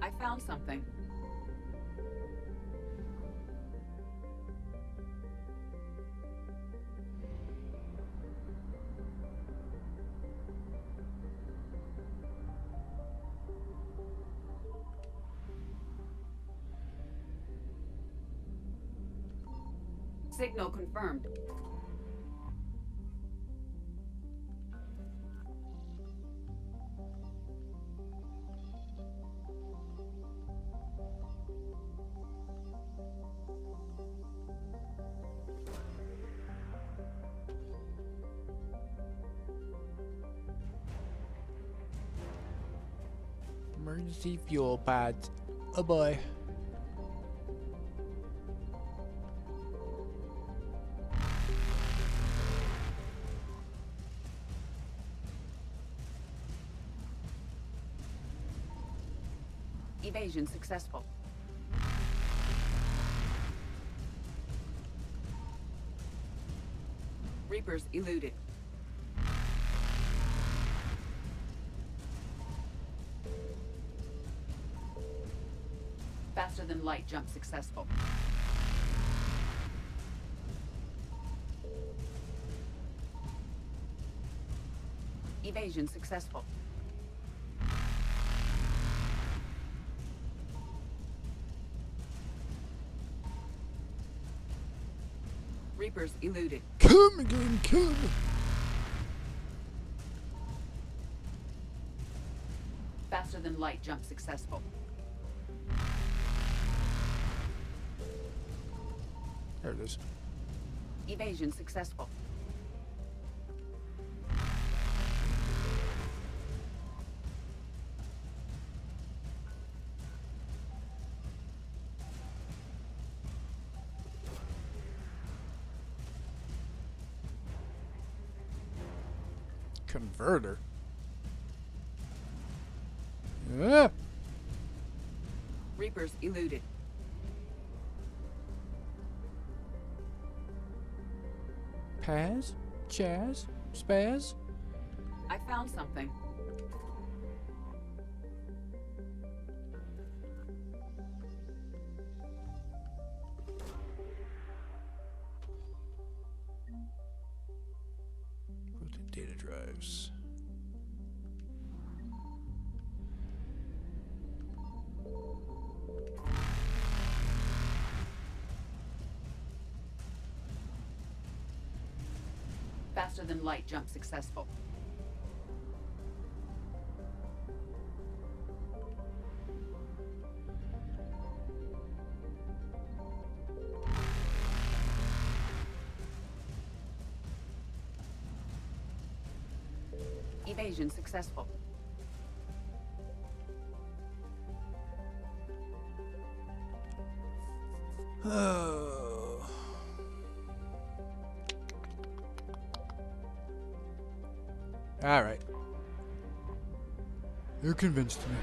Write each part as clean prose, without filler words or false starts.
I found something. Signal confirmed. Emergency fuel pads. Oh boy. Evasion successful. Reapers eluded. Faster than light jump successful. Evasion successful. Reapers eluded. Come again, come! Faster than light jump successful. There it is. Evasion successful. Converter. Ah! Reapers eluded. Paz? Chaz? Spaz? I found something. Protein data drives. Faster than light jump successful. Evasion successful. Oh. All right. You're convinced me.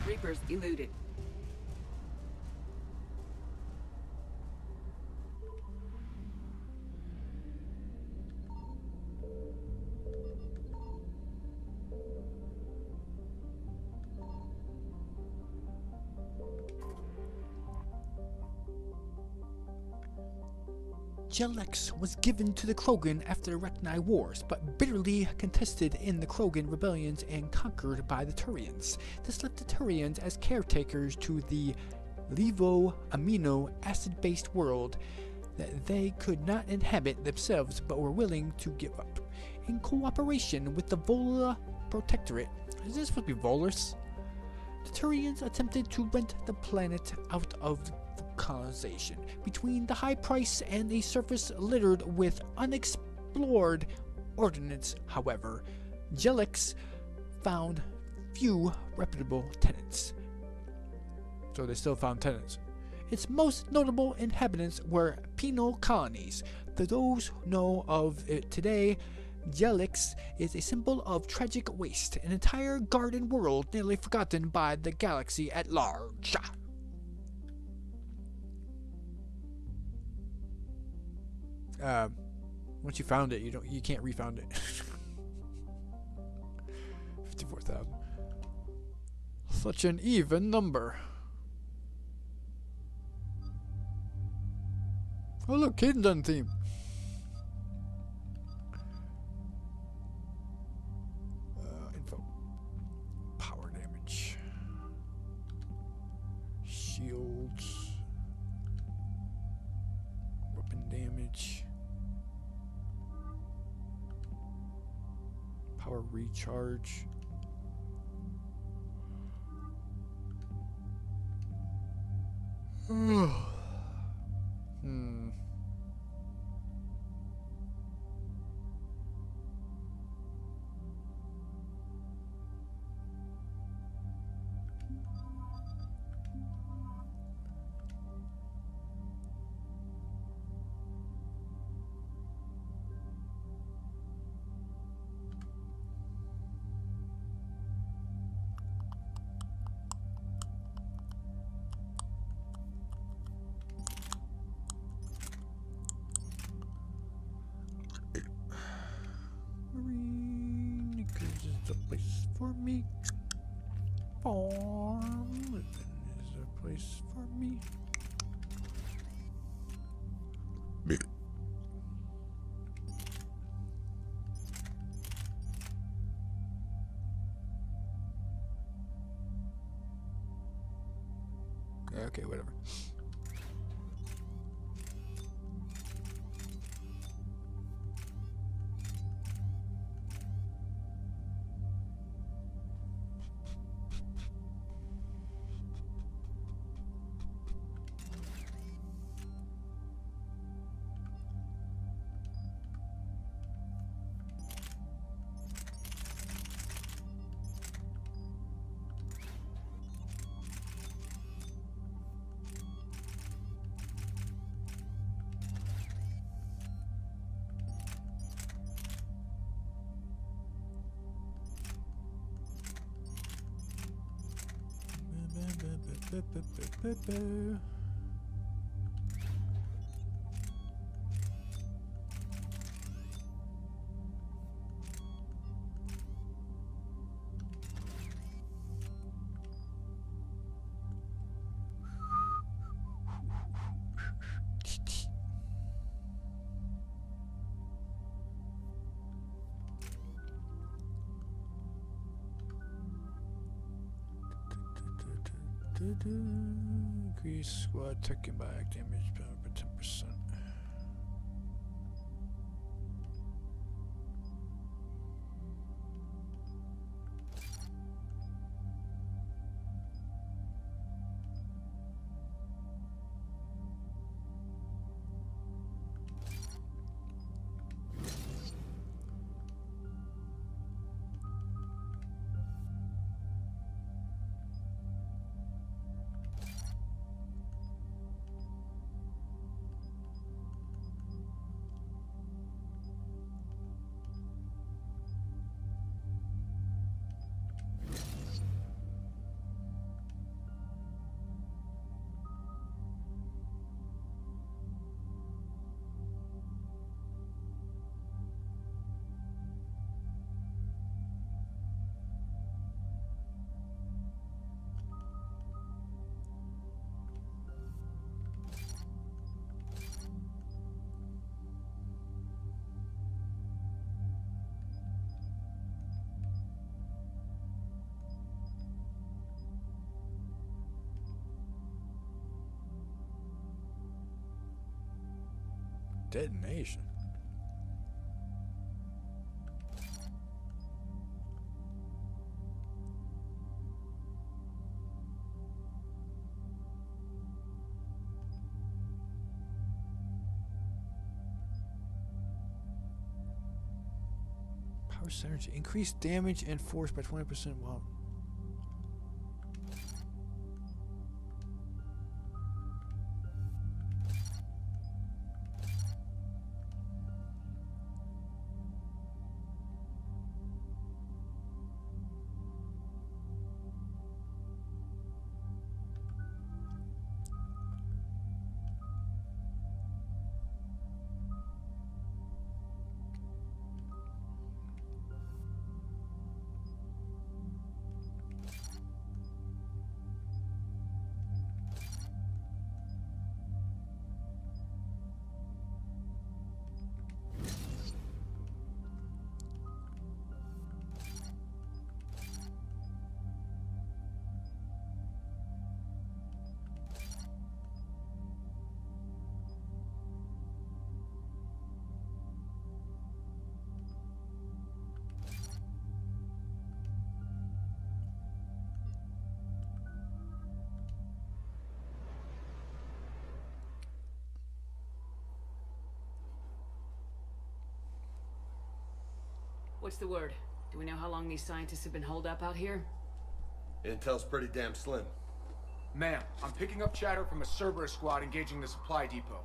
Reapers eluded. Gellix was given to the Krogan after the Rachni Wars, but bitterly contested in the Krogan rebellions and conquered by the Turians. This left the Turians as caretakers to the levo-amino acid-based world that they could not inhabit themselves but were willing to give up. In cooperation with the Vola Protectorate, is this supposed to be Volus? The Turians attempted to rent the planet out of colonization. Between the high price and a surface littered with unexplored ordnance, however, Gellix found few reputable tenants. So they still found tenants. Its most notable inhabitants were penal colonies. To those who know of it today, Gellix is a symbol of tragic waste, an entire garden world nearly forgotten by the galaxy at large. Once you found it, you can't refound it. 54,000. Such an even number. Oh look, Caden's on theme. Info. Power damage. Shields. Weapon damage. Power recharge. Marine, because it's a place for me. Farm living is a place for me. Okay, whatever. Increase squad taken by damage by 10%. Detonation. Power synergy. Increase damage and force by 20%. Wow. What's the word? Do we know how long these scientists have been holed up out here? Intel's pretty damn slim. Ma'am, I'm picking up chatter from a Cerberus squad engaging the supply depot.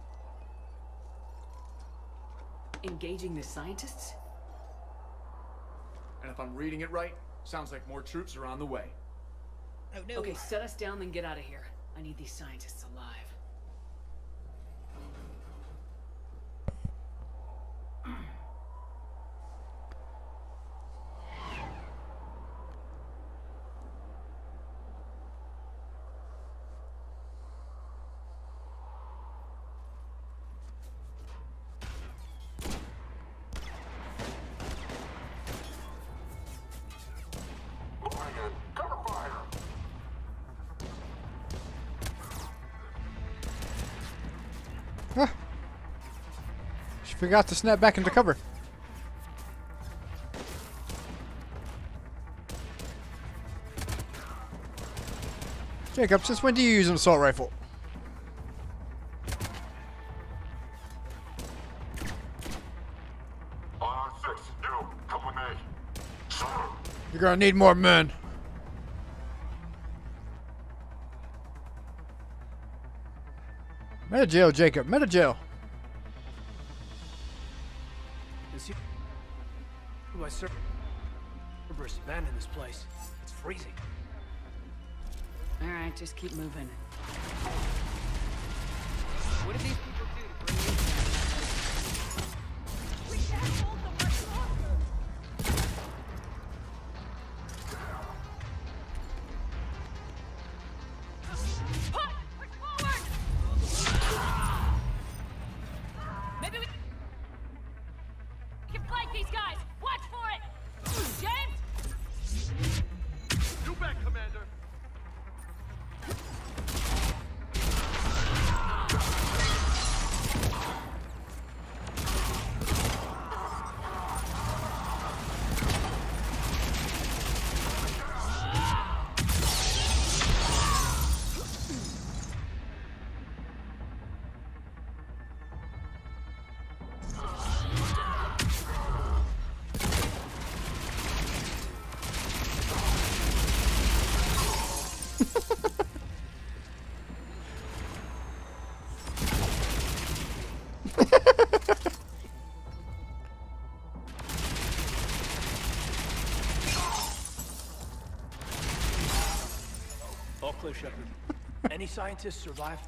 Engaging the scientists? And if I'm reading it right, sounds like more troops are on the way. Oh no. Okay, set us down, then get out of here. I need these scientists alive. She forgot to snap back into cover. Jacob, since when do you use an assault rifle? On 6, you, come with me. You're gonna need more men. Meta jail, Jacob. Meta jail. Is you? My Cerberus abandoned this place. It's freezing. All right, just keep moving. What did these people do to bring you? We can't hold them much longer. Push forward. Maybe we can flank these guys. Watch for it. James. You back, Commander. All clear, Shepard. Any scientists survive?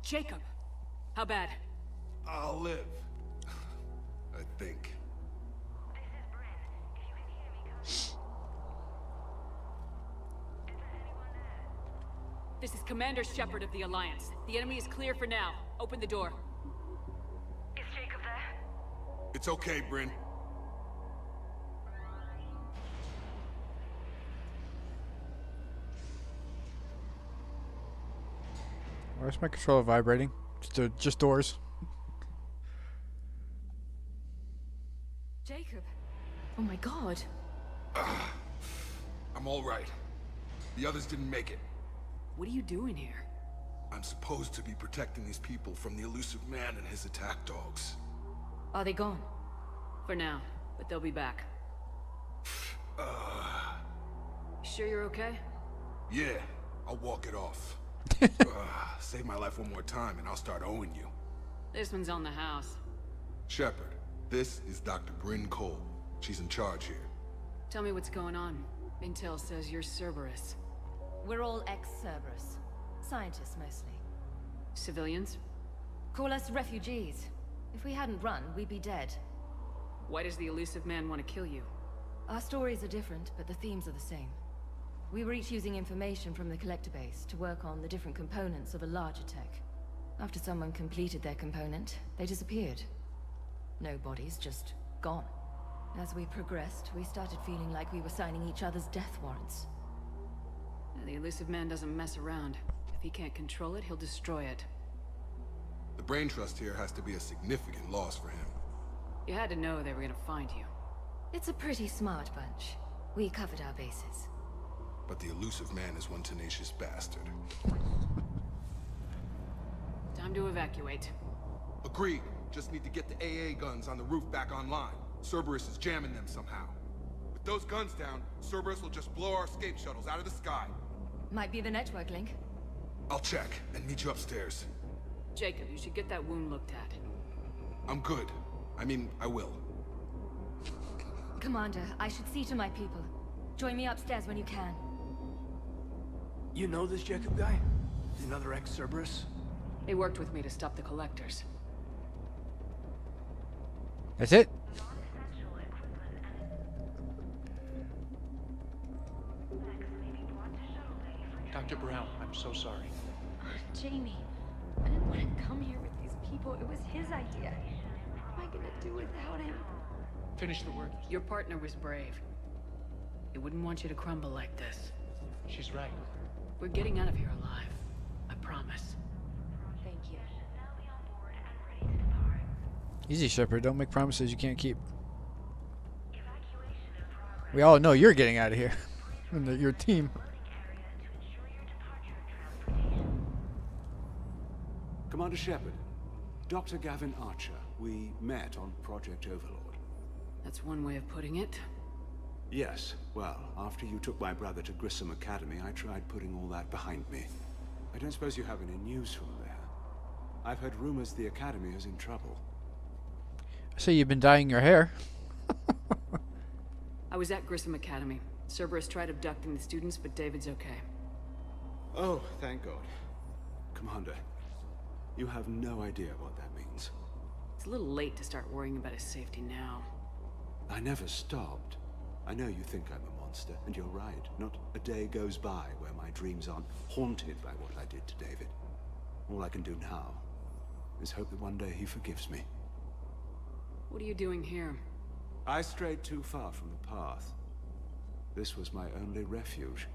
Jacob, how bad? I'll live. I think. This is Commander Shepard of the Alliance. The enemy is clear for now. Open the door. Is Jacob there? It's okay, Bryn. Why is my controller vibrating? Just doors. Jacob. Oh my god. I'm all right. The others didn't make it. What are you doing here? I'm supposed to be protecting these people from the elusive man and his attack dogs. Are they gone? For now, but they'll be back. Sure you're okay? Yeah, I'll walk it off. Save my life one more time and I'll start owing you. This one's on the house. Shepard, this is Dr. Bryn Cole. She's in charge here. Tell me what's going on. Intel says you're Cerberus. We're all ex-Cerberus. Scientists, mostly. Civilians? Call us refugees. If we hadn't run, we'd be dead. Why does the elusive man want to kill you? Our stories are different, but the themes are the same. We were each using information from the collector base to work on the different components of a larger tech. After someone completed their component, they disappeared. No bodies, just gone. As we progressed, we started feeling like we were signing each other's death warrants. The elusive man doesn't mess around. If he can't control it, he'll destroy it. The brain trust here has to be a significant loss for him. You had to know they were gonna find you. It's a pretty smart bunch. We covered our bases. But the elusive man is one tenacious bastard. Time to evacuate. Agreed. Just need to get the AA guns on the roof back online. Cerberus is jamming them somehow. With those guns down, Cerberus will just blow our escape shuttles out of the sky. Might be the network link. I'll check and meet you upstairs. Jacob, you should get that wound looked at. I'm good. I mean, I will. Commander, I should see to my people. Join me upstairs when you can. You know this Jacob guy? Another ex-Cerberus? They worked with me to stop the collectors. That's it? Dr. Brown, I'm so sorry. Jamie, I didn't want to come here with these people. It was his idea. What am I gonna do without him? Finish the work. Your partner was brave. He wouldn't want you to crumble like this. She's right. We're getting out of here alive. I promise. Thank you. Easy, Shepard. Don't make promises you can't keep. We all know you're getting out of here. And your team. Commander Shepard, Dr. Gavin Archer. We met on Project Overlord. That's one way of putting it. Yes, well, after you took my brother to Grissom Academy, I tried putting all that behind me. I don't suppose you have any news from there. I've heard rumors the Academy is in trouble. So you've been dyeing your hair. I was at Grissom Academy. Cerberus tried abducting the students, but David's okay. Oh, thank God. Commander, you have no idea what that means. It's a little late to start worrying about his safety now. I never stopped. I know you think I'm a monster, and you're right. Not a day goes by where my dreams aren't haunted by what I did to David. All I can do now is hope that one day he forgives me. What are you doing here? I strayed too far from the path. This was my only refuge.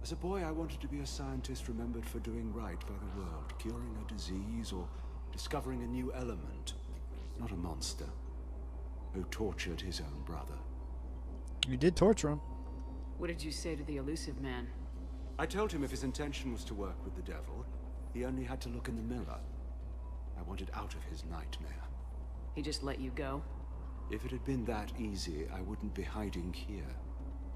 As a boy, I wanted to be a scientist remembered for doing right by the world, curing a disease or discovering a new element. Not a monster who tortured his own brother. You did torture him. What did you say to the elusive man? I told him if his intention was to work with the devil, he only had to look in the mirror. I wanted out of his nightmare. He just let you go? If it had been that easy, I wouldn't be hiding here.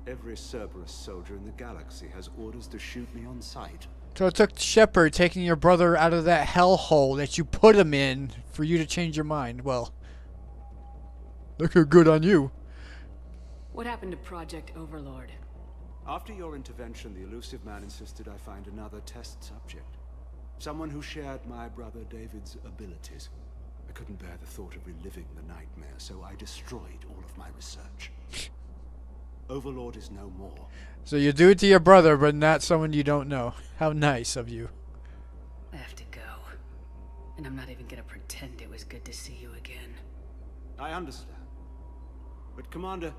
Every Cerberus soldier in the galaxy has orders to shoot me on sight. So it took Shepard taking your brother out of that hellhole that you put him in for you to change your mind. Well, look how good on you. What happened to Project Overlord? After your intervention, the elusive man insisted I find another test subject. Someone who shared my brother David's abilities. I couldn't bear the thought of reliving the nightmare, so I destroyed all of my research. Overlord is no more. So you do it to your brother, but not someone you don't know. How nice of you. I have to go. And I'm not even gonna pretend it was good to see you again. I understand. But Commander,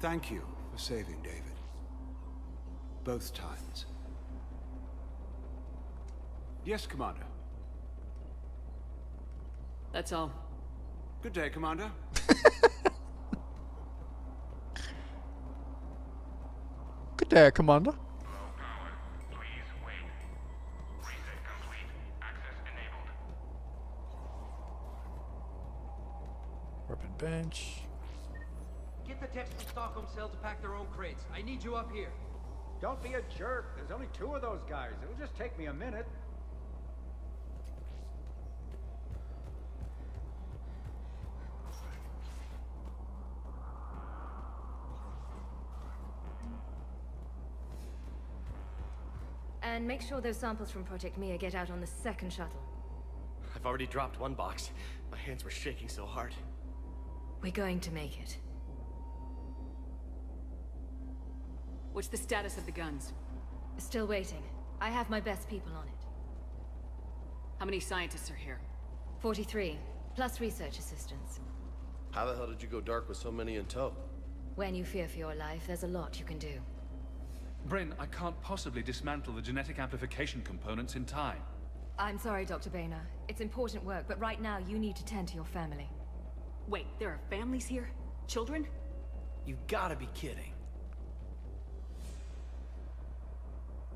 thank you for saving David. Both times. Yes, Commander. That's all. Good day, Commander. Good day, Commander. Please wait. Reset complete. Access enabled. Weapon bench. Get the techs from Stockholm Cell to pack their own crates. I need you up here. Don't be a jerk. There's only 2 of those guys. It'll just take me a minute. And make sure those samples from Project Mia get out on the second shuttle. I've already dropped one box. My hands were shaking so hard. We're going to make it. What's the status of the guns? Still waiting. I have my best people on it. How many scientists are here? 43, plus research assistants. How the hell did you go dark with so many in tow? When you fear for your life, there's a lot you can do. Bryn, I can't possibly dismantle the genetic amplification components in time. I'm sorry, Dr. Boehner. It's important work, but right now you need to tend to your family. Wait, there are families here? Children? You gotta be kidding.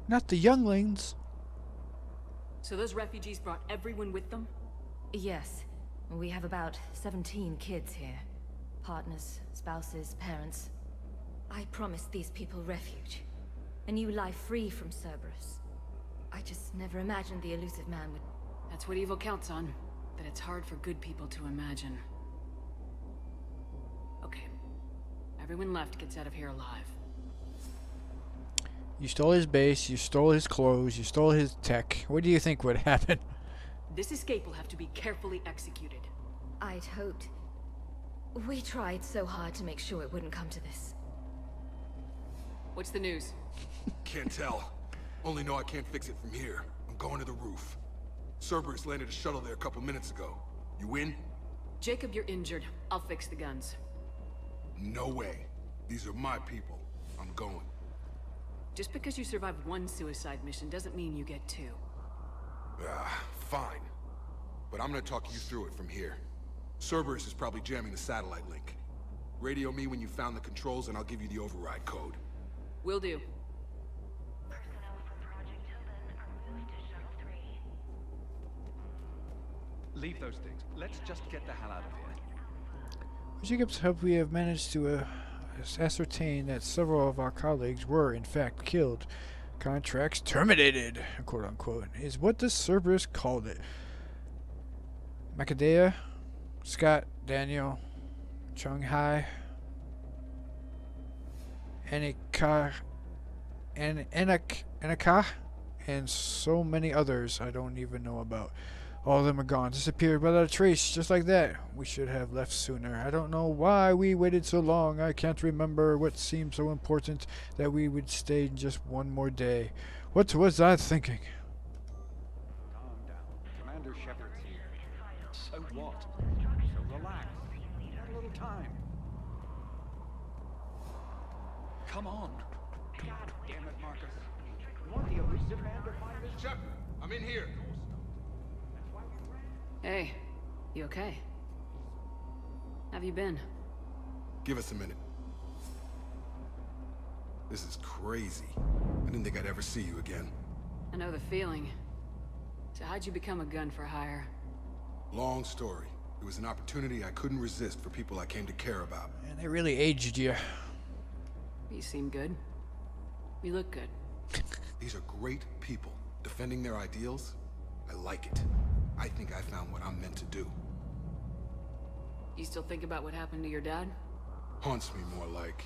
Not the younglings. So those refugees brought everyone with them? Yes. We have about 17 kids here. Partners, spouses, parents. I promised these people refuge. A new life free from Cerberus. I just never imagined the elusive man would... That's what evil counts on. That it's hard for good people to imagine. Okay. Everyone left gets out of here alive. You stole his base, you stole his clothes, you stole his tech. What do you think would happen? This escape will have to be carefully executed. I'd hoped. We tried so hard to make sure it wouldn't come to this. What's the news? Can't tell. Only know I can't fix it from here. I'm going to the roof. Cerberus landed a shuttle there a couple minutes ago. You in? Jacob, you're injured. I'll fix the guns. No way. These are my people. I'm going. Just because you survived one suicide mission doesn't mean you get two. Fine. But I'm gonna talk you through it from here. Cerberus is probably jamming the satellite link. Radio me when you found the controls and I'll give you the override code. Will do. Leave those things. Let's just get the hell out of here. With Jacob's help, we have managed to ascertain that several of our colleagues were, in fact, killed. Contracts terminated, quote unquote, is what the Cerberus called it. Macadea, Scott, Daniel, Chung Hai, Annika, and so many others I don't even know about. All of them are gone, disappeared without a trace, just like that. We should have left sooner. I don't know why we waited so long. I can't remember what seemed so important that we would stay just one more day. What was I thinking? Calm down. Commander Shepard's here. So what? So relax. Have a little time. Come on. God damn it, Marcus. You want the elusive man to find us? Shepard, I'm in here. Hey, you okay? Have you been? Give us a minute. This is crazy. I didn't think I'd ever see you again. I know the feeling. So how'd you become a gun for hire? Long story. It was an opportunity I couldn't resist for people I came to care about. And they really aged you. You seem good. You look good. These are great people. Defending their ideals, I like it. I think I found what I'm meant to do. You still think about what happened to your dad? Haunts me more like.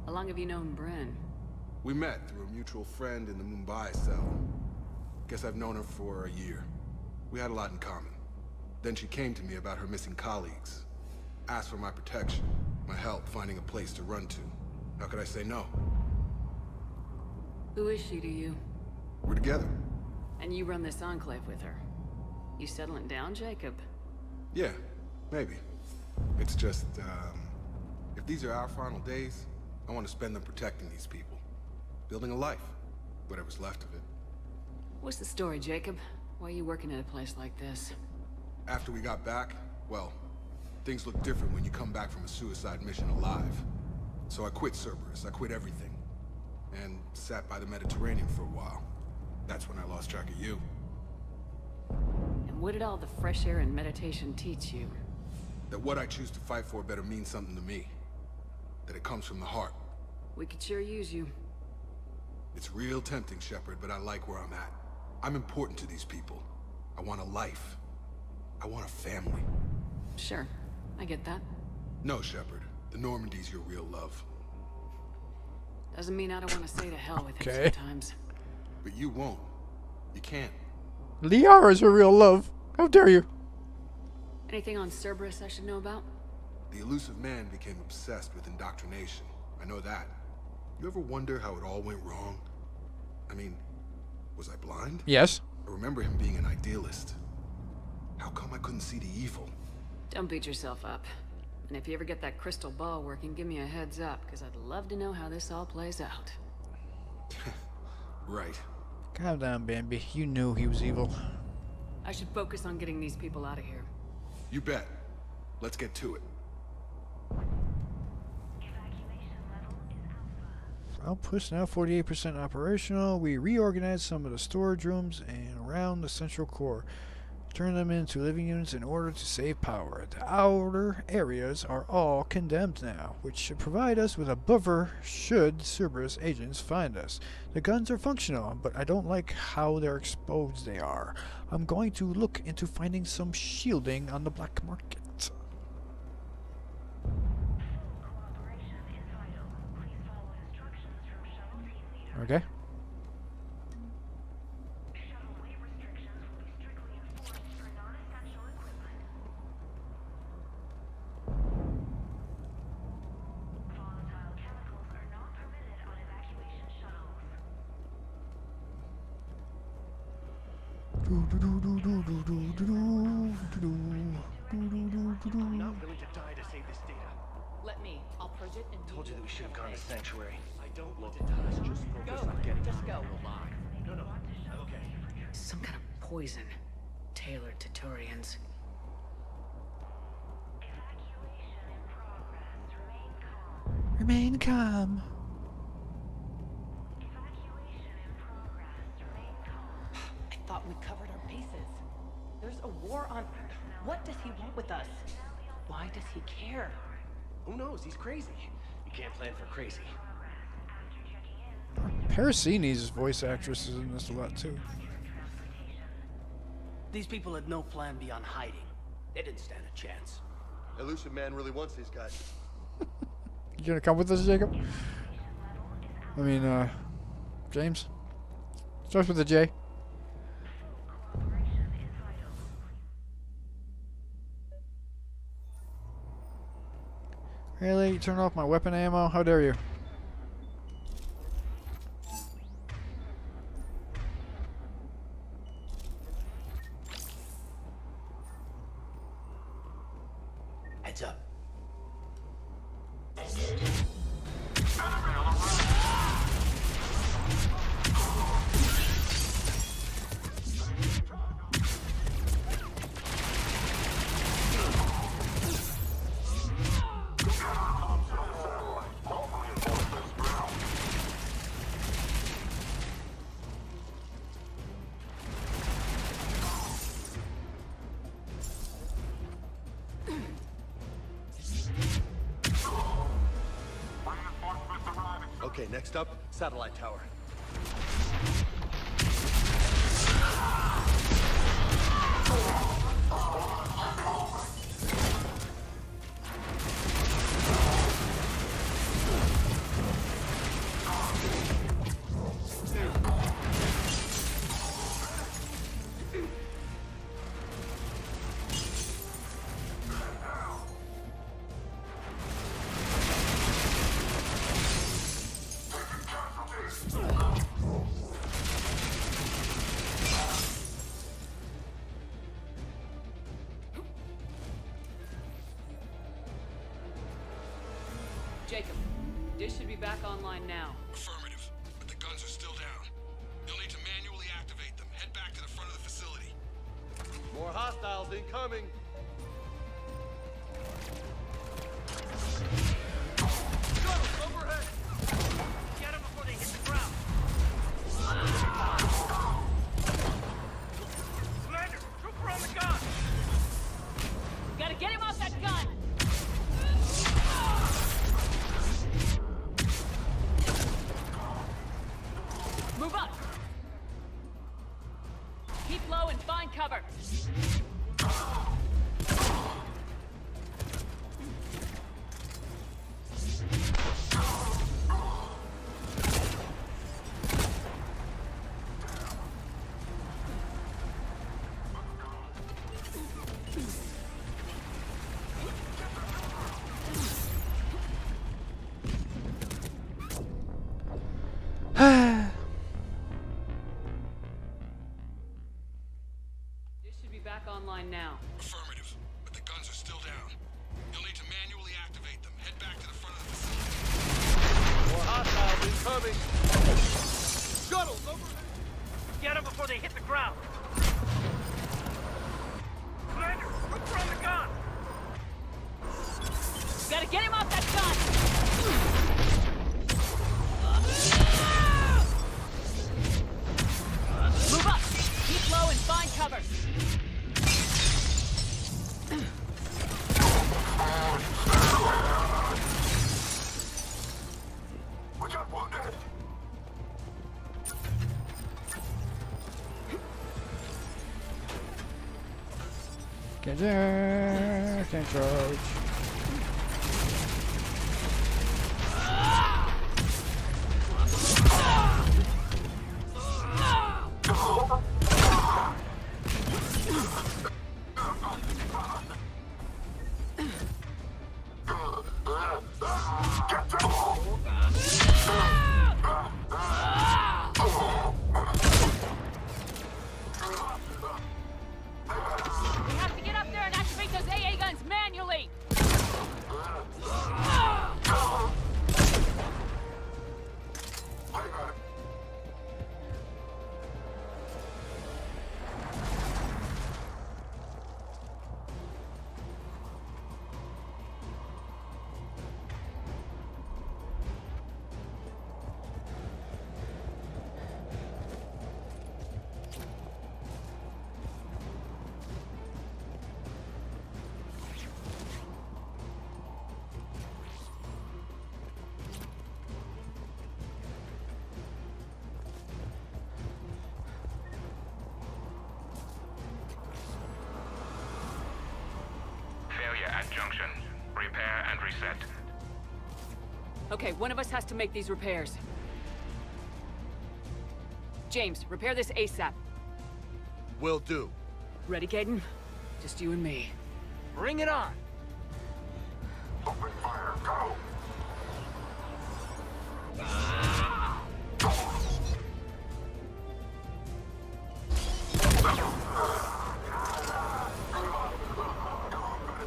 How long have you known Bryn? We met through a mutual friend in the Mumbai cell. Guess I've known her for a year. We had a lot in common. Then she came to me about her missing colleagues. Asked for my protection, my help finding a place to run to. How could I say no? Who is she to you? We're together. And you run this enclave with her. You settling down, Jacob? Yeah, maybe. It's just, if these are our final days, I want to spend them protecting these people. Building a life. Whatever's left of it. What's the story, Jacob? Why are you working at a place like this? After we got back, well, things look different when you come back from a suicide mission alive. So I quit Cerberus, I quit everything. And sat by the Mediterranean for a while. That's when I lost track of you. And what did all the fresh air and meditation teach you? That what I choose to fight for better mean something to me. That it comes from the heart. We could sure use you. It's real tempting, Shepard, but I like where I'm at. I'm important to these people. I want a life. I want a family. Sure, I get that. No, Shepard. The Normandy's your real love. Doesn't mean I don't want to say to hell with it sometimes. But you won't. You can't. Liara's her real love. How dare you? Anything on Cerberus I should know about? The elusive man became obsessed with indoctrination. I know that. You ever wonder how it all went wrong? I mean, was I blind? Yes. I remember him being an idealist. How come I couldn't see the evil? Don't beat yourself up. And if you ever get that crystal ball working, give me a heads up, because I'd love to know how this all plays out. Right. Calm down, Bambi. You knew he was evil. I should focus on getting these people out of here. You bet. Let's get to it. Outpost now 48% operational. We reorganized some of the storage rooms and around the central core. Turn them into living units in order to save power. The outer areas are all condemned now, which should provide us with a buffer should Cerberus agents find us. The guns are functional, but I don't like how they're exposed they are. I'm going to look into finding some shielding on the black market. Okay. I'm not willing to die to save this data. Let me. I'll purge it and Told you that we should have gone to Sanctuary. I don't Look, want to die. let's just focus on getting Just on go. real live. No, I'm okay. Some kind of poison tailored to Turians. Remain calm. I thought we covered our bases. There's a war on... What does he want with us? Why does he care? Who knows? He's crazy. You can't plan for crazy. Parasini's voice actress is in this a lot too. These people had no plan beyond hiding. They didn't stand a chance. Elusive Man really wants these guys. You gonna come with us, Jacob? I mean, James? Starts with a J. Really? You turn off my weapon ammo? How dare you? Heads up. Okay, next up, satellite tower. Jacob, dish should be back online now. Affirmative, but the guns are still down. You'll need to manually activate them. Head back to the front of the facility. More hostiles incoming. Shuttles overhead! Get them before they hit the ground! Commander, trooper on the gun! Gotta get him off that gun! Move up! Keep low and find cover! Dish should be back online now. Affirmative, but the guns are still down. You'll need to manually activate them. Head back to the front of the facility. More hostiles incoming. Shuttles overhead. Get them before they hit the ground! Commander, trooper on the gun! Gotta get him off that gun! Can't charge. We have to get up there and activate those AA guns manually! At junction. Repair and reset. Okay, one of us has to make these repairs. James, repair this ASAP. Will do. Ready, Caden? Just you and me. Bring it on! Open fire, go!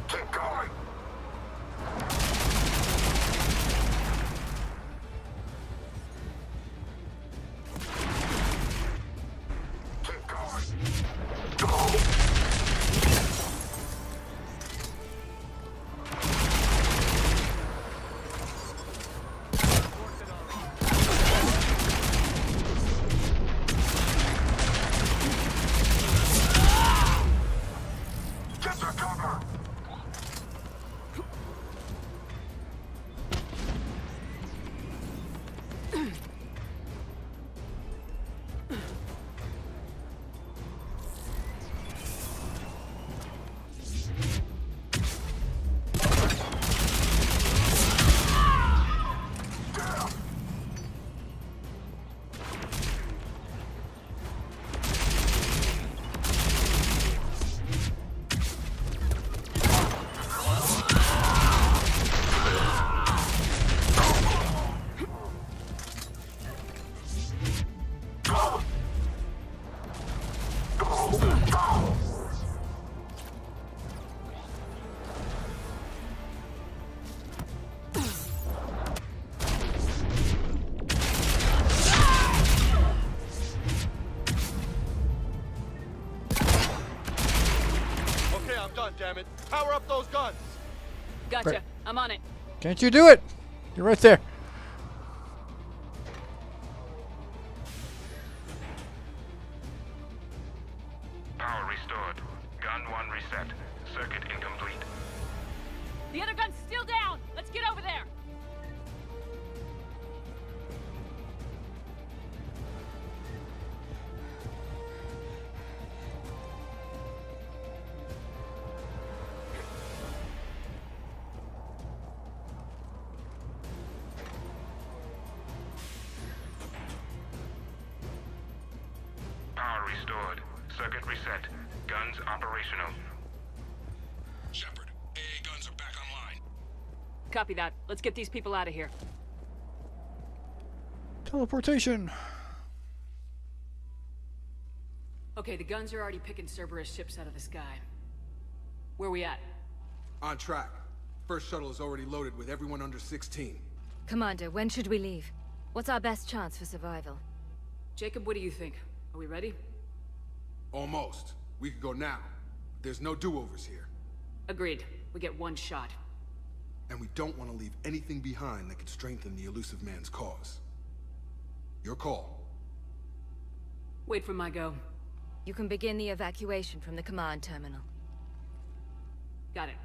Keep going! Keep going! Go! Get the cover! Okay, I'm done, damn it. Power up those guns. Gotcha. Right. I'm on it. Can't you do it? You're right there. Power restored. Gun 1 reset. Circuit incomplete. The other gun's still down! Let's get over there! Power restored. Circuit reset. Guns operational. Shepard, AA guns are back online. Copy that. Let's get these people out of here. Teleportation. Okay, the guns are already picking Cerberus ships out of the sky. Where we at? On track. First shuttle is already loaded with everyone under 16. Commander, when should we leave? What's our best chance for survival? Jacob, what do you think? Are we ready? Almost. We could go now. There's no do-overs here. Agreed. We get one shot. And we don't want to leave anything behind that could strengthen the elusive man's cause. Your call. Wait for my go. You can begin the evacuation from the command terminal. Got it.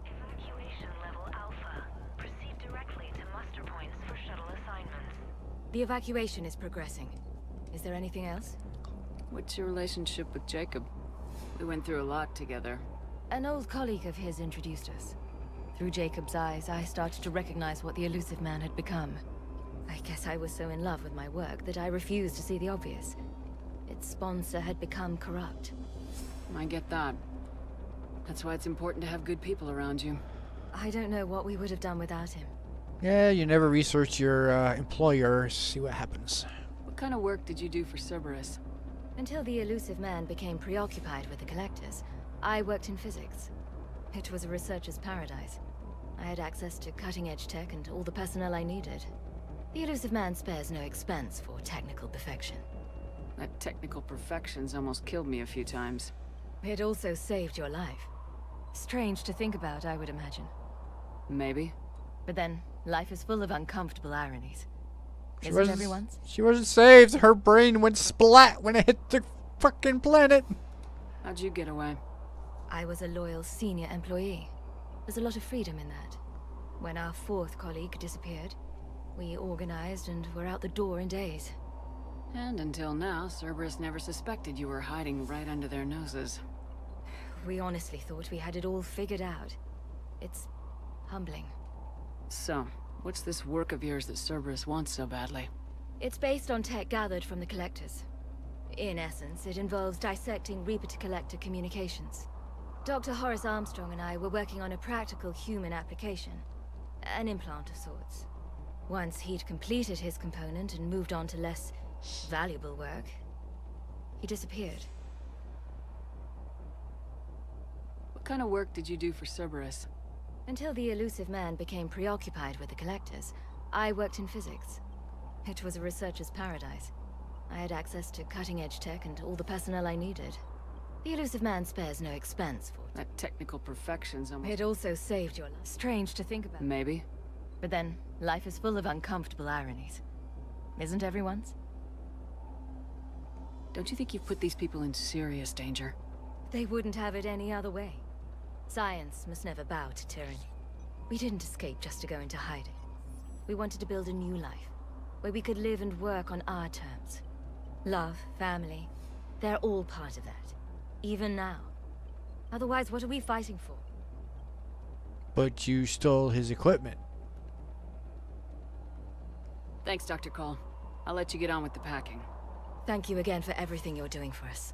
Evacuation level Alpha. Proceed directly to muster points for shuttle assignments. The evacuation is progressing. Is there anything else? What's your relationship with Jacob? We went through a lot together. An old colleague of his introduced us. Through Jacob's eyes, I started to recognize what the elusive man had become. I guess I was so in love with my work that I refused to see the obvious. Its sponsor had become corrupt. I get that. That's why it's important to have good people around you. I don't know what we would have done without him. Yeah, you never research your employer, see what happens. What kind of work did you do for Cerberus? Until the elusive man became preoccupied with the Collectors, I worked in physics. It was a researcher's paradise. I had access to cutting-edge tech and all the personnel I needed. The elusive man spares no expense for technical perfection. That technical perfection's almost killed me a few times. It also saved your life. Strange to think about, I would imagine. Maybe. But then, life is full of uncomfortable ironies. Isn't everyone's? She wasn't saved. Her brain went splat when it hit the fucking planet. How'd you get away? I was a loyal senior employee. There's a lot of freedom in that. When our fourth colleague disappeared, we organized and were out the door in days. And until now, Cerberus never suspected you were hiding right under their noses. We honestly thought we had it all figured out. It's humbling. So, what's this work of yours that Cerberus wants so badly? It's based on tech gathered from the Collectors. In essence, it involves dissecting Reaper-to-Collector communications. Dr. Horace Armstrong and I were working on a practical human application. An implant of sorts. Once he'd completed his component and moved on to less valuable work, he disappeared. What kind of work did you do for Cerberus? Until the elusive man became preoccupied with the Collectors, I worked in physics. It was a researcher's paradise. I had access to cutting-edge tech and all the personnel I needed. The elusive man spares no expense for it. That technical perfection's almost... It also saved your life. Strange to think about. Maybe. But then, life is full of uncomfortable ironies. Isn't everyone's? Don't you think you've put these people in serious danger? They wouldn't have it any other way. Science must never bow to tyranny. We didn't escape just to go into hiding. We wanted to build a new life, where we could live and work on our terms. Love, family, they're all part of that. Even now. Otherwise, what are we fighting for? But you stole his equipment. Thanks, Dr. Cole. I'll let you get on with the packing. Thank you again for everything you're doing for us.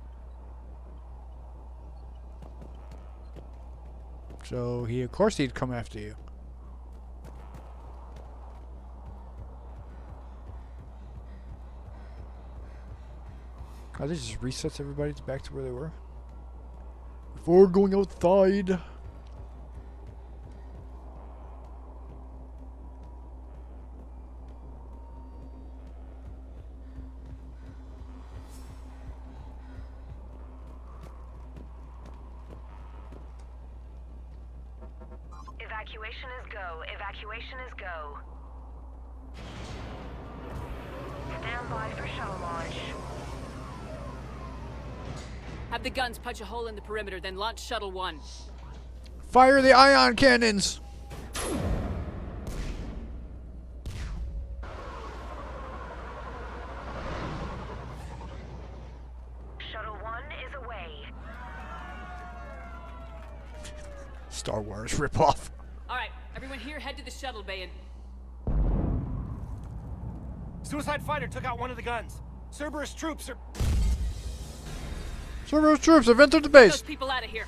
So of course he'd come after you. Oh, this just resets everybody back to where they were. Before going outside. Evacuation is go. Evacuation is go. Stand by for shuttle launch. Have the guns punch a hole in the perimeter, then launch Shuttle 1. Fire the ion cannons! Shuttle 1 is away. Star Wars ripoff. Alright, everyone here head to the shuttle bay and... Suicide fighter took out one of the guns. Cerberus troops are... Cerberus troops have entered the base. Those people out of here.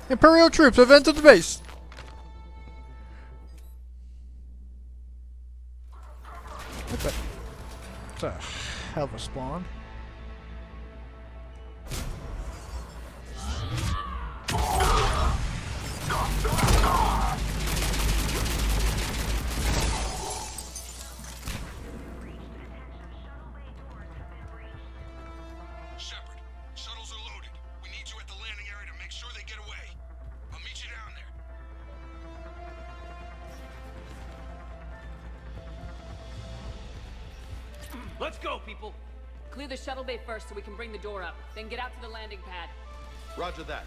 Imperial troops have entered the base. That's a hell of a spawn. Let's go, people! Clear the shuttle bay first so we can bring the door up. Then get out to the landing pad. Roger that.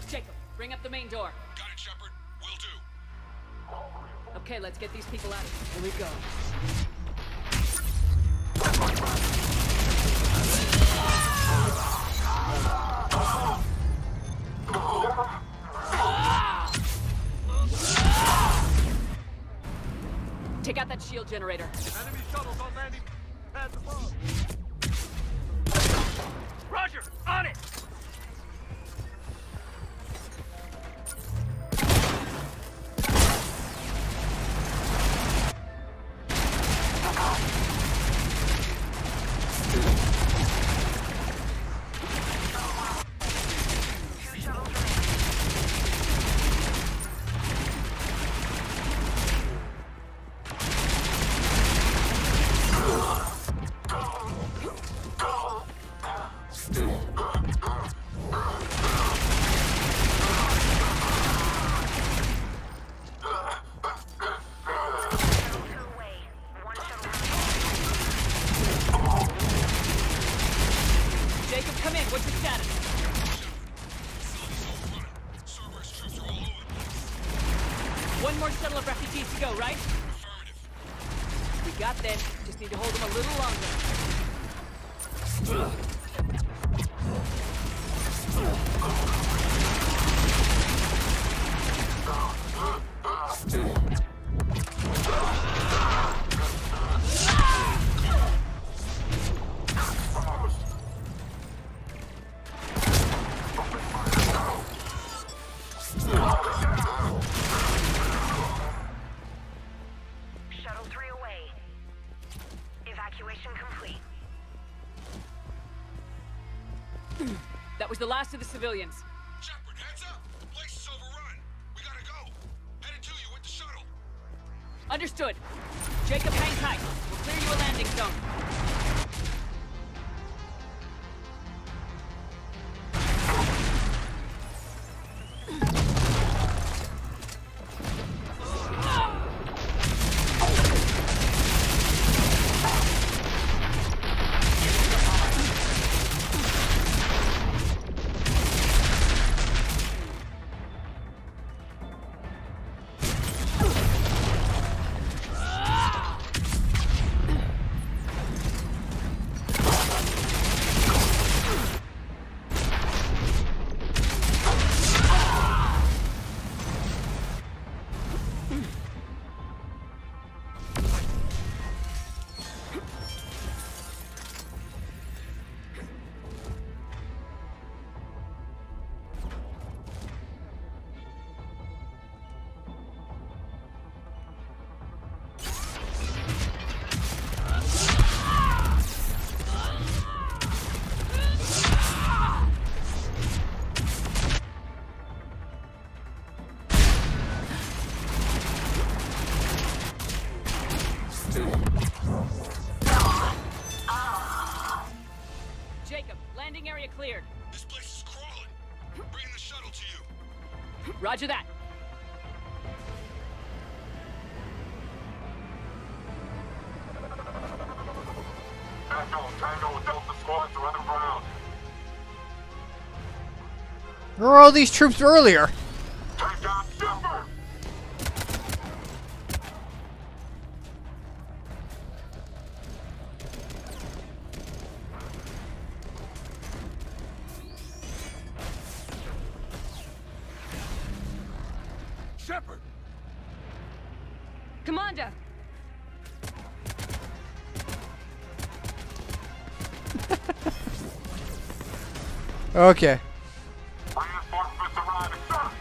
Jacob, bring up the main door. Got it, Shepard. Will do. Okay, let's get these people out of here. Here we go. Take out that shield generator. Enemy shuttles on landing pads above. Roger, on it! Jacob, come in. What's your status? One more shuttle of refugees to go, right? We got this. Just need to hold them a little longer. Shuttle 3 away. Evacuation complete. That was the last of the civilians. Shepard, heads up! The place is overrun. We gotta go. Headed to you with the shuttle. Understood. Jacob, hang tight. We'll clear you a landing zone. Jacob, landing area cleared. This place is crawling. Bringing the shuttle to you. Roger that. Tango, Delta squads are underground. Where were all these troops earlier? Take down Shepard! Shepard! Commander! Okay. Reinforcements arriving, sir!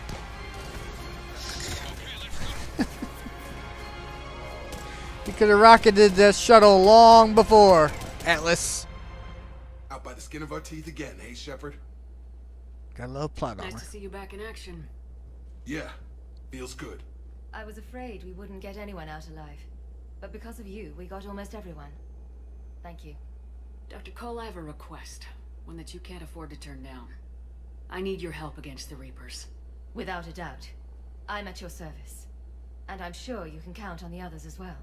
You could have rocketed that shuttle long before, Atlas. Out by the skin of our teeth again, hey, Shepard? Got a little plot Nice armor. to see you back in action. Yeah, feels good. I was afraid we wouldn't get anyone out alive. But because of you, we got almost everyone. Thank you. Dr. Cole, I have a request. One that you can't afford to turn down. I need your help against the Reapers. Without a doubt. I'm at your service. And I'm sure you can count on the others as well.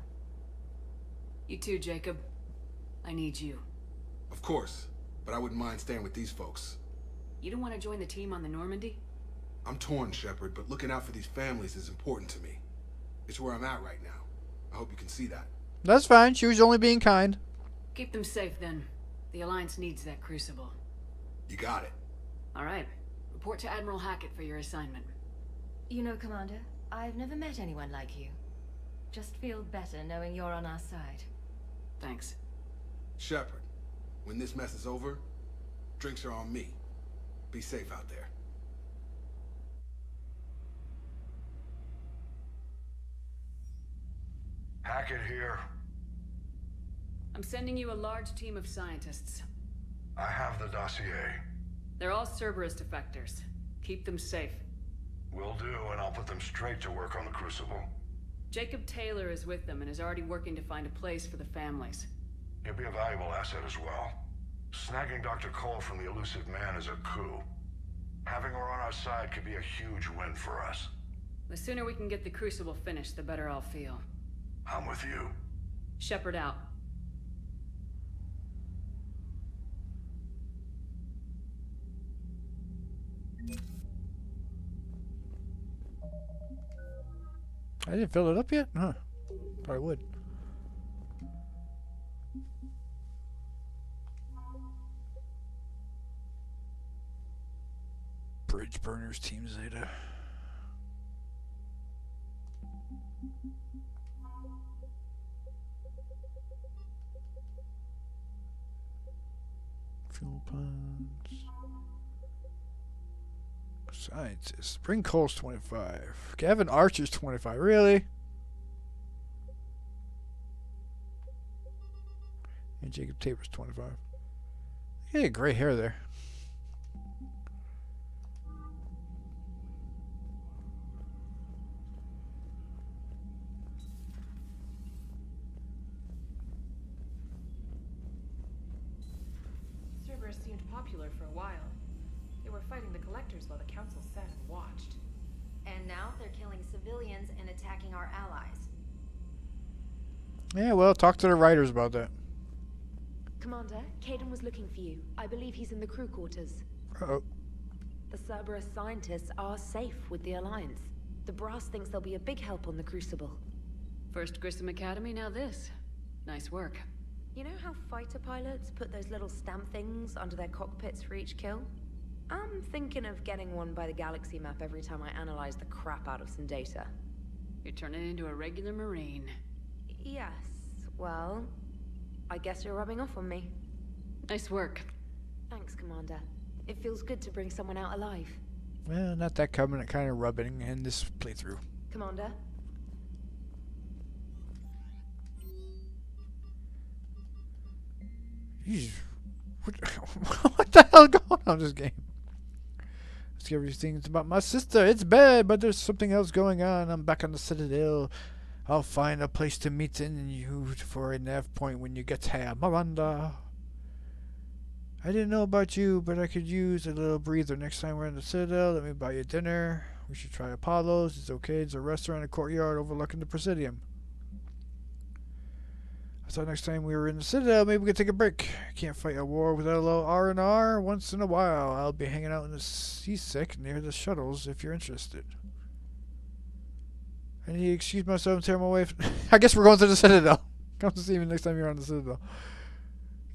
You too, Jacob. I need you. Of course, but I wouldn't mind staying with these folks. You don't want to join the team on the Normandy? I'm torn, Shepard, but looking out for these families is important to me. It's where I'm at right now. I hope you can see that. That's fine. She was only being kind. Keep them safe, then. The Alliance needs that crucible. You got it. All right. Report to Admiral Hackett for your assignment. You know, Commander, I've never met anyone like you. Just feel better knowing you're on our side. Thanks. Shepard, when this mess is over, drinks are on me. Be safe out there. Hackett here. I'm sending you a large team of scientists. I have the dossier. They're all Cerberus defectors. Keep them safe. Will do, and I'll put them straight to work on the Crucible. Jacob Taylor is with them and is already working to find a place for the families. He'll be a valuable asset as well. Snagging Dr. Cole from the elusive man is a coup. Having her on our side could be a huge win for us. The sooner we can get the Crucible finished, the better I'll feel. I'm with you. Shepard out. I didn't fill it up yet? Huh. Thought I would. Bridge burners, Team Zeta. Fuel ponds. Scientist. Bring Cole's 25. Gavin Archer's 25. Really? And Jacob Tabor's 25. Yeah, gray hair there. Cerberus seemed popular for a while. They were fighting the Collectors while the Council sat and watched. And now they're killing civilians and attacking our allies. Yeah, well, talk to the writers about that. Commander, Caden was looking for you. I believe he's in the crew quarters. Uh-oh. The Cerberus scientists are safe with the Alliance. The brass thinks they'll be a big help on the Crucible. First Grissom Academy, now this. Nice work. You know how fighter pilots put those little stamp things under their cockpits for each kill? I'm thinking of getting one by the galaxy map every time I analyze the crap out of some data. You're turning into a regular Marine. Yes, well, I guess you're rubbing off on me. Nice work. Thanks, Commander. It feels good to bring someone out alive. Well, not that coming, kind of rubbing in this playthrough. Commander? Jeez. What the hell going on in this game? Discovery things about my sister. It's bad, but there's something else going on. I'm back on the Citadel. I'll find a place to meet in you for a nav point when you get here, Miranda. I didn't know about you, but I could use a little breather next time we're in the Citadel. Let me buy you dinner. We should try Apollo's. It's okay. It's a restaurant in a courtyard overlooking the Presidium. I thought next time we were in the Citadel, maybe we could take a break. Can't fight a war without a little R&R once in a while. I'll be hanging out in the Seasick near the shuttles if you're interested. I need to excuse myself and tear my way. I guess we're going to the Citadel. Come to see me next time you're on the Citadel.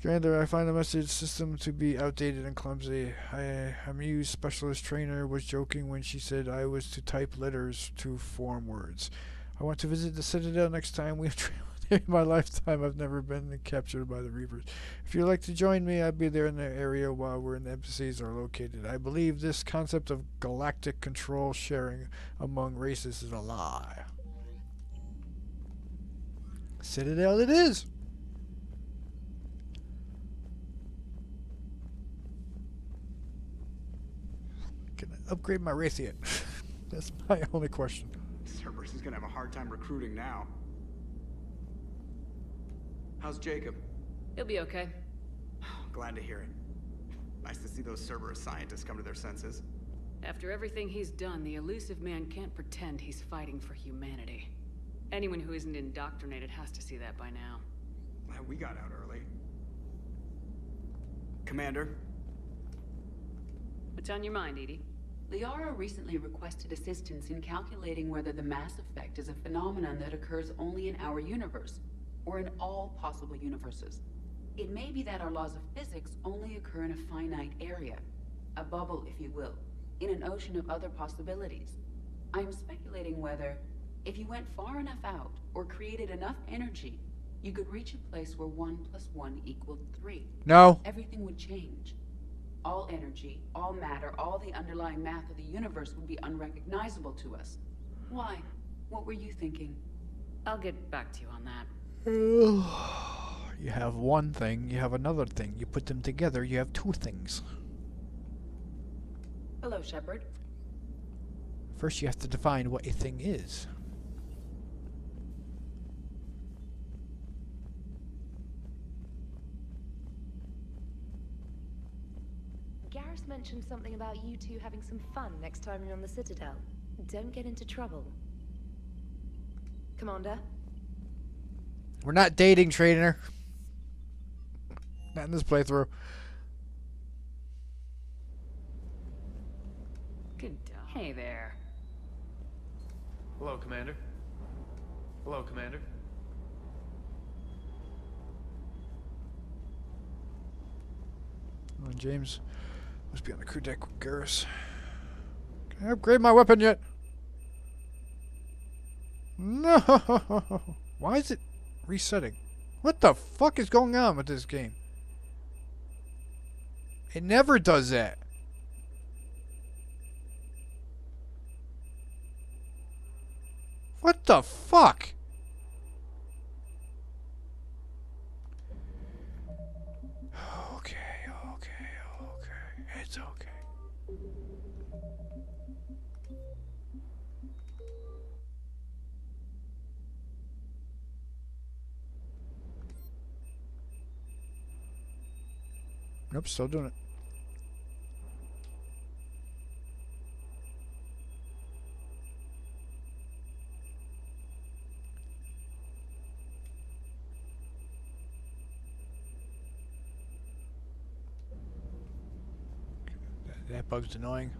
Commander, I find the message system to be outdated and clumsy. A Muse specialist trainer was joking when she said I was to type letters to form words. I want to visit the Citadel next time we have traveled. In my lifetime, I've never been captured by the Reapers. If you'd like to join me, I'll be there in the area while we're in the embassies are located. I believe this concept of galactic control sharing among races is a lie. Citadel it is! Can I upgrade my Wraith yet? That's my only question. Cerberus is gonna have a hard time recruiting now. How's Jacob? He'll be okay. Glad to hear it. Nice to see those Cerberus scientists come to their senses. After everything he's done, the elusive man can't pretend he's fighting for humanity. Anyone who isn't indoctrinated has to see that by now. We got out early. Commander? What's on your mind, Edie? Liara recently requested assistance in calculating whether the mass effect is a phenomenon that occurs only in our universe, or in all possible universes. It may be that our laws of physics only occur in a finite area, a bubble, if you will, in an ocean of other possibilities. I am speculating whether, if you went far enough out, or created enough energy, you could reach a place where 1 + 1 = 3. No. Everything would change. All energy, all matter, all the underlying math of the universe would be unrecognizable to us. Why? What were you thinking? I'll get back to you on that. You have one thing, you have another thing. You put them together, you have two things. Hello, Shepard. First, you have to define what a thing is. Garrus mentioned something about you two having some fun next time you're on the Citadel. Don't get into trouble. Commander? We're not dating, trainer. Not in this playthrough. Good dog. Hey there. Hello, Commander. Hello, Commander. Come on, James. Must be on the crew deck with Garrus. Can I upgrade my weapon yet? No! Why is it resetting? What the fuck is going on with this game? It never does that. What the fuck? Okay. It's okay. Nope, still doing it. That bug's annoying.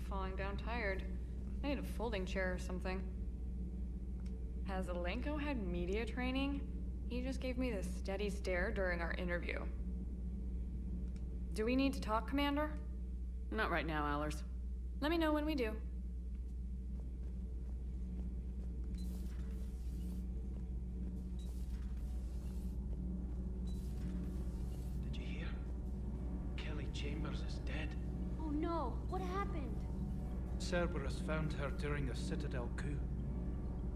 Falling down tired. I need a folding chair or something. Has Alenko had media training? He just gave me this steady stare during our interview. Do we need to talk, Commander? Not right now, Allers. Let me know when we do. Did you hear? Kelly Chambers is dead. Oh no, what happened? Cerberus found her during a Citadel coup.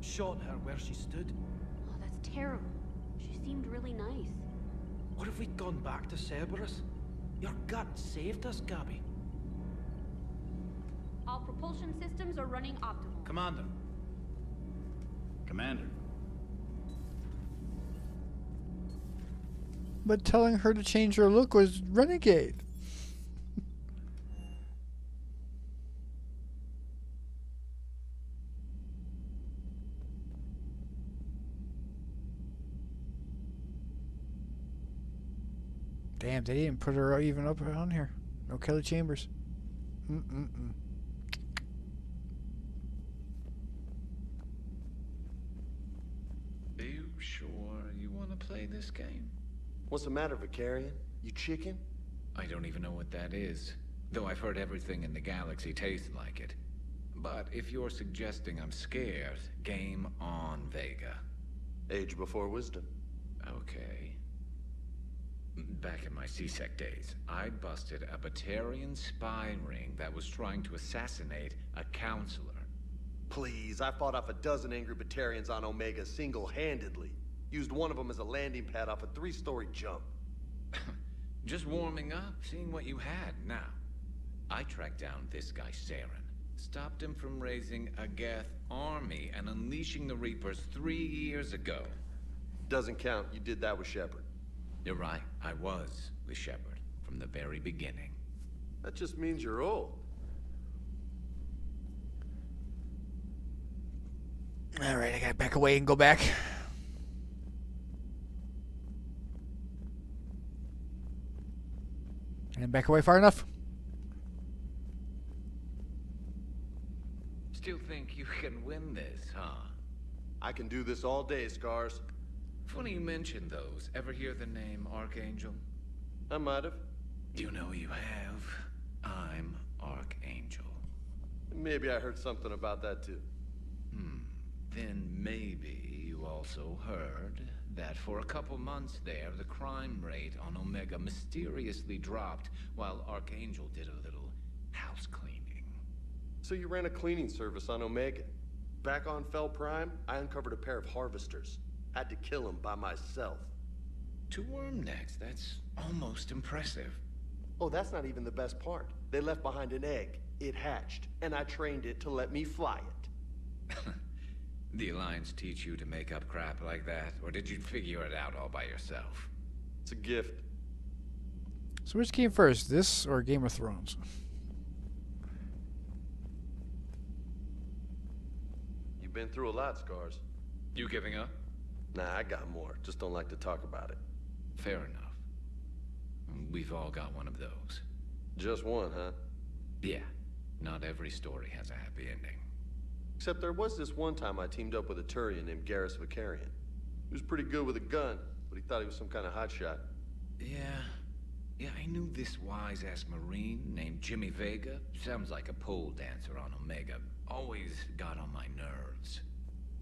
Shot her where she stood. Oh, that's terrible. She seemed really nice. What if we'd gone back to Cerberus? Your gut saved us, Gabby. All propulsion systems are running optimal. Commander. Commander. But telling her to change her look was renegade. Damn, they didn't put her even up on here. No Kelly Chambers. Are you sure you want to play this game? What's the matter, Vicarian? You chicken? I don't even know what that is. Though I've heard everything in the galaxy tastes like it. But if you're suggesting I'm scared, game on, Vega. Age before wisdom. Okay. Back in my C-Sec days, I busted a Batarian spy ring that was trying to assassinate a counselor. Please, I fought off a dozen angry Batarians on Omega single-handedly. Used one of them as a landing pad off a 3-story jump. Just warming up, seeing what you had. Now, I tracked down this guy, Saren. Stopped him from raising a Geth army and unleashing the Reapers 3 years ago. Doesn't count. You did that with Shepard. You're right. I was with Shepard from the very beginning. That just means you're old. Alright, I gotta back away and go back. And back away far enough. Still think you can win this, huh? I can do this all day, Scars. Funny you mention those. Ever hear the name Archangel? I might have. You know you have. I'm Archangel. Maybe I heard something about that too. Then maybe you also heard that for a couple months there, the crime rate on Omega mysteriously dropped while Archangel did a little house cleaning. So you ran a cleaning service on Omega. Back on Fel Prime, I uncovered a pair of harvesters. Had to kill them by myself. 2 worm necks, that's almost impressive. Oh, that's not even the best part. They left behind an egg. It hatched, and I trained it to let me fly it. The Alliance teach you to make up crap like that, or did you figure it out all by yourself? It's a gift. So which came first, this or Game of Thrones? You've been through a lot, Scars. You giving up? Nah, I got more. Just don't like to talk about it. Fair enough. We've all got one of those. Just one, huh? Yeah. Not every story has a happy ending. Except there was this one time I teamed up with a Turian named Garrus Vicarian. He was pretty good with a gun, but he thought he was some kind of hotshot. Yeah, I knew this wise-ass Marine named Jimmy Vega. Sounds like a pole dancer on Omega. Always got on my nerves.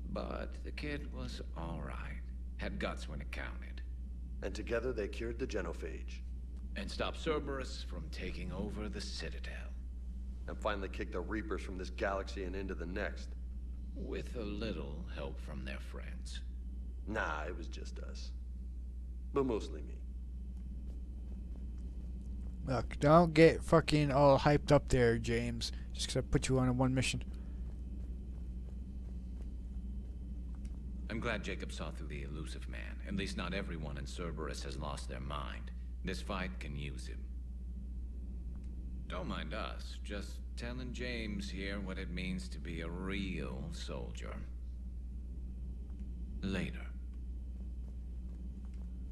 But the kid was alright. Had guts when it counted. And together they cured the genophage. And stopped Cerberus from taking over the Citadel. And finally kicked the Reapers from this galaxy and into the next. With a little help from their friends. Nah, it was just us. But mostly me. Look, don't get fucking all hyped up there, James. Just 'cause I put you on a one mission. I'm glad Jacob saw through the elusive man. At least not everyone in Cerberus has lost their mind. This fight can use him. Don't mind us, just telling James here what it means to be a real soldier. Later.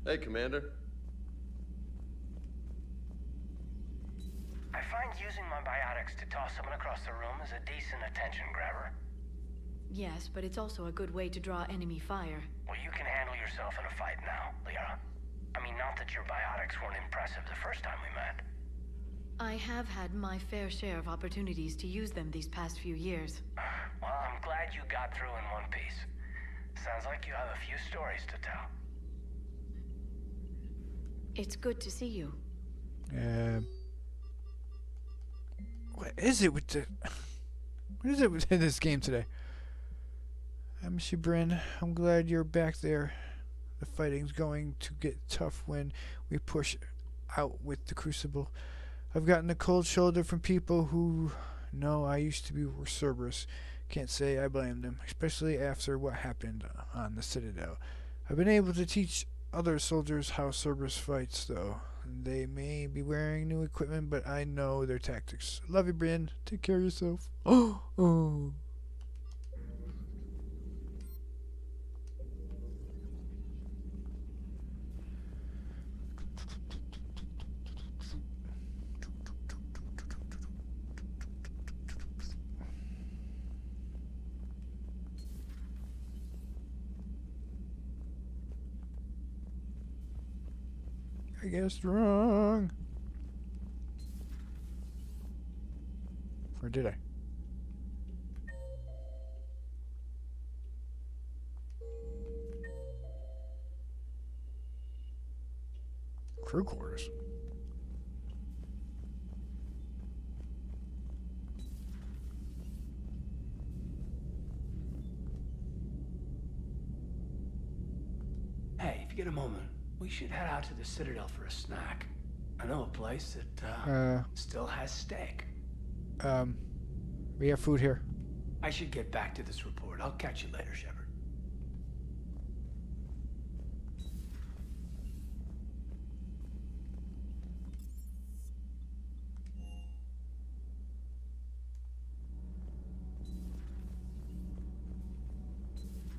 Hey, Commander. I find using my biotics to toss someone across the room is a decent attention grabber. Yes, but it's also a good way to draw enemy fire. Well, you can handle yourself in a fight now, Liara. I mean, not that your biotics weren't impressive the first time we met. I have had my fair share of opportunities to use them these past few years. Well, I'm glad you got through in one piece. Sounds like you have a few stories to tell. It's good to see you. What is it with the... What is it with this game today? I miss you, Bryn. I'm glad you're back there. The fighting's going to get tough when we push out with the Crucible. I've gotten a cold shoulder from people who know I used to be with Cerberus. Can't say I blame them, especially after what happened on the Citadel. I've been able to teach other soldiers how Cerberus fights, though. They may be wearing new equipment, but I know their tactics. Love you, Bryn. Take care of yourself. Oh. I guessed wrong. Or did I? Crew quarters. Hey, if you get a moment, we should head out to the Citadel for a snack. I know a place that, still has steak. We have food here. I should get back to this report. I'll catch you later, Shepard.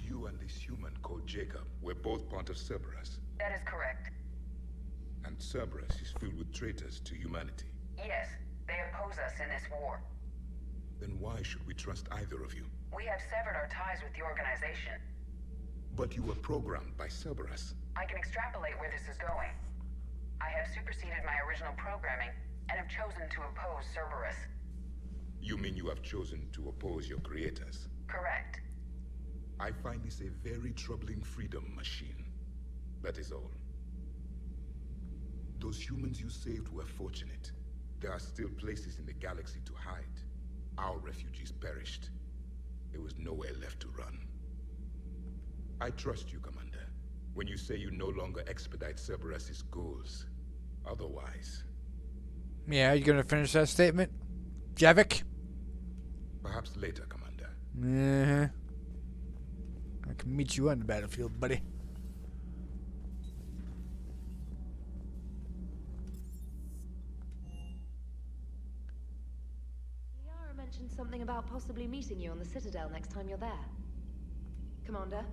You and this human called Jacob were both part of Cerberus. That is correct. And Cerberus is filled with traitors to humanity. Yes, they oppose us in this war. Then why should we trust either of you? We have severed our ties with the organization. But you were programmed by Cerberus. I can extrapolate where this is going. I have superseded my original programming and have chosen to oppose Cerberus. You mean you have chosen to oppose your creators? Correct. I find this a very troubling freedom machine. That is all. Those humans you saved were fortunate. There are still places in the galaxy to hide. Our refugees perished. There was nowhere left to run. I trust you, Commander, when you say you no longer expedite Cerberus's goals. Otherwise... Yeah, you gonna finish that statement? Javik? Perhaps later, Commander. I can meet you on the battlefield, buddy. Liara mentioned something about possibly meeting you on the Citadel next time you're there. Commander?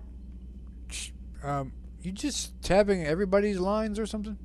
You just tabbing everybody's lines or something?